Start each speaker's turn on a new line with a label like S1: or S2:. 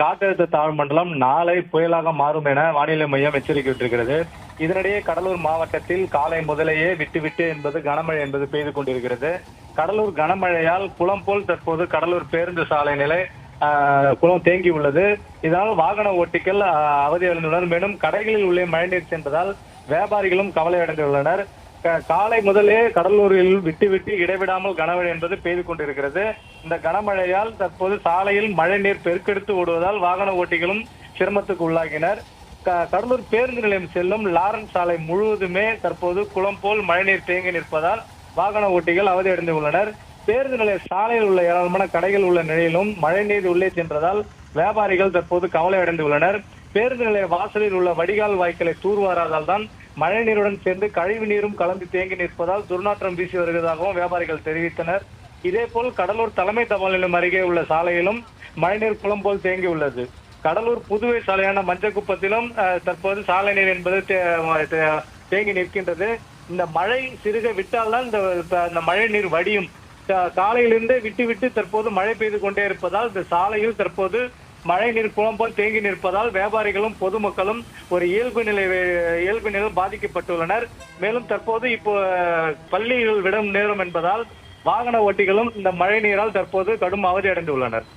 S1: காற்றழுத்த தாழ்வு மண்டலம் நாளை புயலாக மாறும் என வானிலை மையம் எச்சரிக்கை விட்டிருக்கிறது. இதனிடையே கடலூர் மாவட்டத்தில் காலை முதலேயே விட்டு விட்டு என்பது கனமழை என்பது பெய்து கொண்டிருக்கிறது. கடலூர் கனமழையால் குளம் போல் தற்போது கடலூர் பேருந்து சாலை நிலை குளம் தேங்கி உள்ளது. இதனால் வாகன ஓட்டிகள் அவதி அடைந்துள்ளனர். மேலும் கடைகளில் உள்ளே மழைநீர் சென்றதால் வியாபாரிகளும் கவலை அடைந்துள்ளனர். காலை முதலே கடலூரில் விட்டு விட்டு இடைவிடாமல் கனமழை என்பது பெய்து கொண்டிருக்கிறது. இந்த கனமழையால் தற்போது சாலையில் மழைநீர் பெருக்கெடுத்து ஓடுவதால் வாகன ஓட்டிகளும் சிரமத்துக்கு உள்ளாகினர். கடலூர் பேருந்து நிலையம் செல்லும் லாரன்ஸ் சாலை முழுவதுமே தற்போது குளம் போல் மழைநீர் தேங்கி நிற்பதால் வாகன ஓட்டிகள் அவதி அடைந்து உள்ளனர். பேருந்து நிலைய சாலையில் உள்ள ஏராளமான கடைகள் உள்ள நிலையிலும் மழைநீர் உள்ளே சென்றதால் வியாபாரிகள் தற்போது கவலை அடைந்து உள்ளனர். பேருந்து நிலைய வாசலில் உள்ள வடிகால் வாய்க்களை தூர்வாராதால் தான் மழை நீருடன் சேர்ந்து கழிவு நீரும் கலந்து தேங்கி நிற்பதால் துர்நாற்றம் வீசி வருவதாகவும் வியாபாரிகள் தெரிவித்தனர். இதேபோல் கடலூர் தலைமை தபால் நிலையம் அருகே உள்ள சாலையிலும் மழைநீர் குளம் போல் தேங்கி உள்ளது. கடலூர் புதுவை சாலையான மஞ்சக்குப்பத்திலும் தற்போது சாலை நீர் என்பது தேங்கி நிற்கின்றது. இந்த மழை சிறுக விட்டால்தான் இந்த மழை நீர் வடியும். காலையிலிருந்து விட்டு விட்டு தற்போது மழை பெய்து கொண்டே இருப்பதால் இந்த சாலையில் தற்போது மழை நீர் குளம் போல் தேங்கி நிற்பதால் வியாபாரிகளும் பொதுமக்களும் ஒரு இயல்பு நிலையில் பாதிக்கப்பட்டுள்ளனர். மேலும் தற்போது இப்போ பள்ளிகள் விடும் நேரம் என்பதால் வாகன ஓட்டிகளும் இந்த மழை நீரால் தற்போது கடும் அவதி அடைந்துள்ளனர்.